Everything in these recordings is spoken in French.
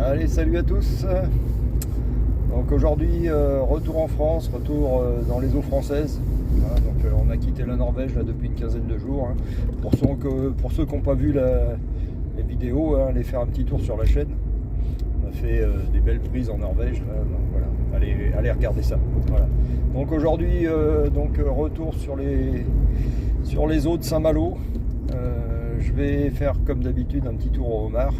Allez, salut à tous. Donc aujourd'hui, retour en France, retour dans les eaux françaises. Hein, donc on a quitté la Norvège là, depuis une quinzaine de jours. Hein. Pour ceux qui n'ont pas vu les vidéos, hein, allez faire un petit tour sur la chaîne. On a fait des belles prises en Norvège. Là, donc voilà, allez regarder ça. Voilà. Donc aujourd'hui, retour sur les eaux de Saint-Malo. Je vais faire comme d'habitude un petit tour au homard.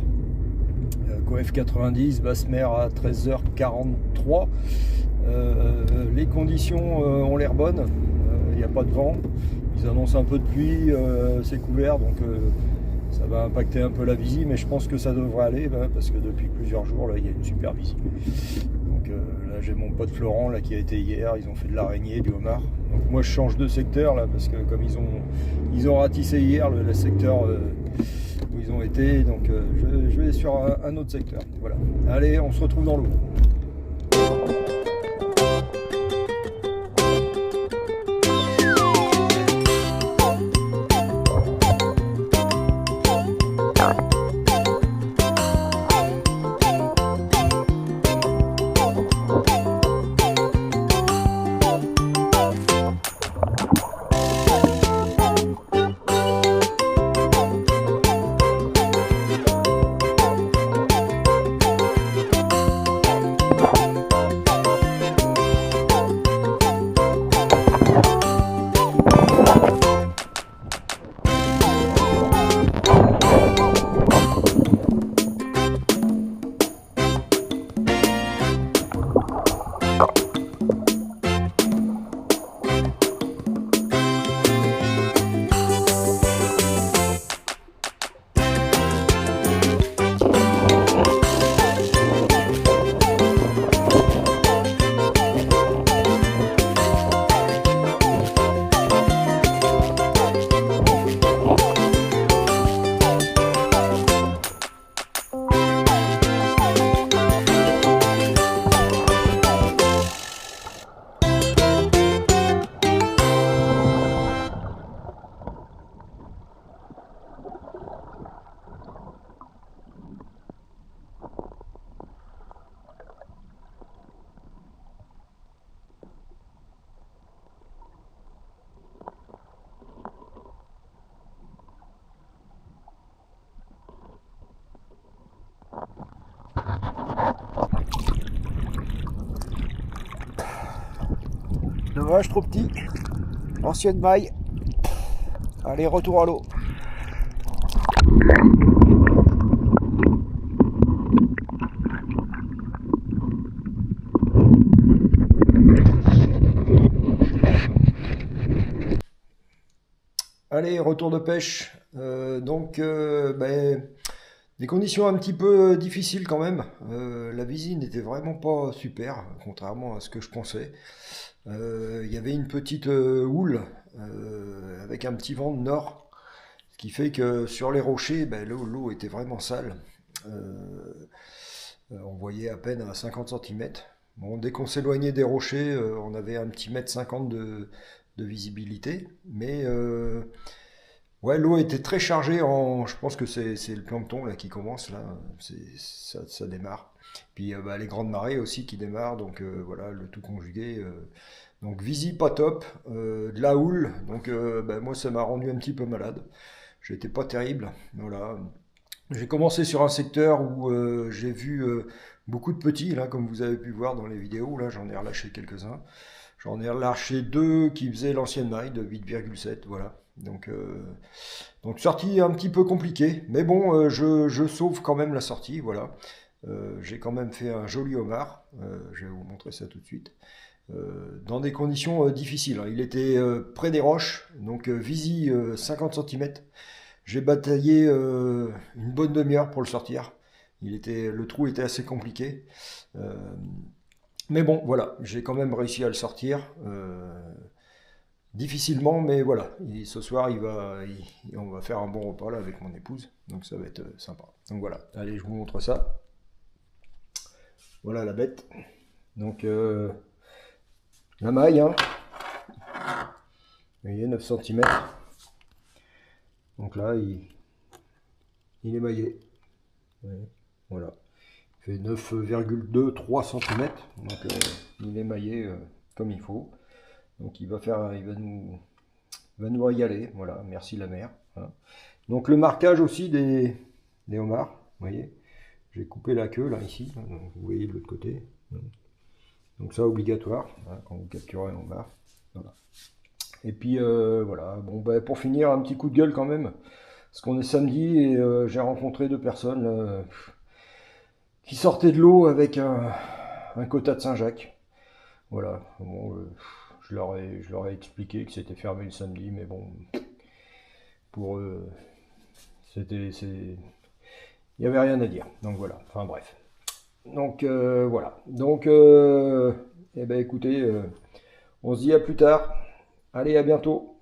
Coef 90, basse mer à 13h43. Les conditions ont l'air bonnes, il n'y a pas de vent. Ils annoncent un peu de pluie, c'est couvert, donc ça va impacter un peu la visie, mais je pense que ça devrait aller, parce que depuis plusieurs jours, là, il y a une super visie. Donc là, j'ai mon pote Florent là, qui a été hier, ils ont fait de l'araignée, du homard. Donc moi, je change de secteur, là, parce que comme ils ont ratissé hier le secteur où ils ont été, donc je vais sur un autre secteur. Voilà. Allez, on se retrouve dans l'eau. Dommage, trop petit. Ancienne maille. Allez, retour à l'eau. Allez, retour de pêche. Des conditions un petit peu difficiles quand même. La visie n'était vraiment pas super, contrairement à ce que je pensais. Il y avait une petite houle avec un petit vent de nord, ce qui fait que sur les rochers, l'eau était vraiment sale. On voyait à peine à 50 cm. Bon, dès qu'on s'éloignait des rochers, on avait un petit mètre 50 de visibilité, mais ouais, l'eau était très chargée je pense que c'est le plancton là qui commence là, ça démarre. Puis les grandes marées aussi qui démarrent, donc voilà, le tout conjugué. Donc visie pas top, de la houle, donc moi ça m'a rendu un petit peu malade. J'étais pas terrible, voilà. J'ai commencé sur un secteur où j'ai vu beaucoup de petits, là, comme vous avez pu voir dans les vidéos, là j'en ai relâché quelques-uns. J'en ai relâché deux qui faisaient l'ancienne maille de 8,7, voilà. Donc sortie un petit peu compliquée, mais bon, je sauve quand même la sortie, voilà. J'ai quand même fait un joli homard, je vais vous montrer ça tout de suite. Dans des conditions difficiles, hein. Il était près des roches, donc visie 50 cm. J'ai bataillé une bonne demi-heure pour le sortir. Le trou était assez compliqué. Mais bon, voilà, j'ai quand même réussi à le sortir. Difficilement, mais voilà. Ce soir, on va faire un bon repas là avec mon épouse. Donc ça va être sympa. Donc voilà, allez, je vous montre ça. Voilà la bête. Donc la maille, hein. Vous voyez, 9 cm. Donc là, il est maillé. Ouais, voilà. fait 9,23 cm. Donc il est maillé comme il faut. Donc il va nous régaler. Voilà, merci la mer. Hein. Donc le marquage aussi des homards, vous voyez, j'ai coupé la queue là ici, vous voyez de l'autre côté. Donc ça obligatoire hein, quand vous capturez un homard. Voilà. Et puis voilà, bon ben, pour finir un petit coup de gueule quand même, parce qu'on est samedi et j'ai rencontré deux personnes qui sortaient de l'eau avec un quota de Saint-Jacques. Voilà, bon, je leur ai expliqué que c'était fermé le samedi, mais bon, pour eux, il n'y avait rien à dire. Donc voilà, enfin bref. Donc voilà. Donc, eh ben écoutez, on se dit à plus tard. Allez, à bientôt.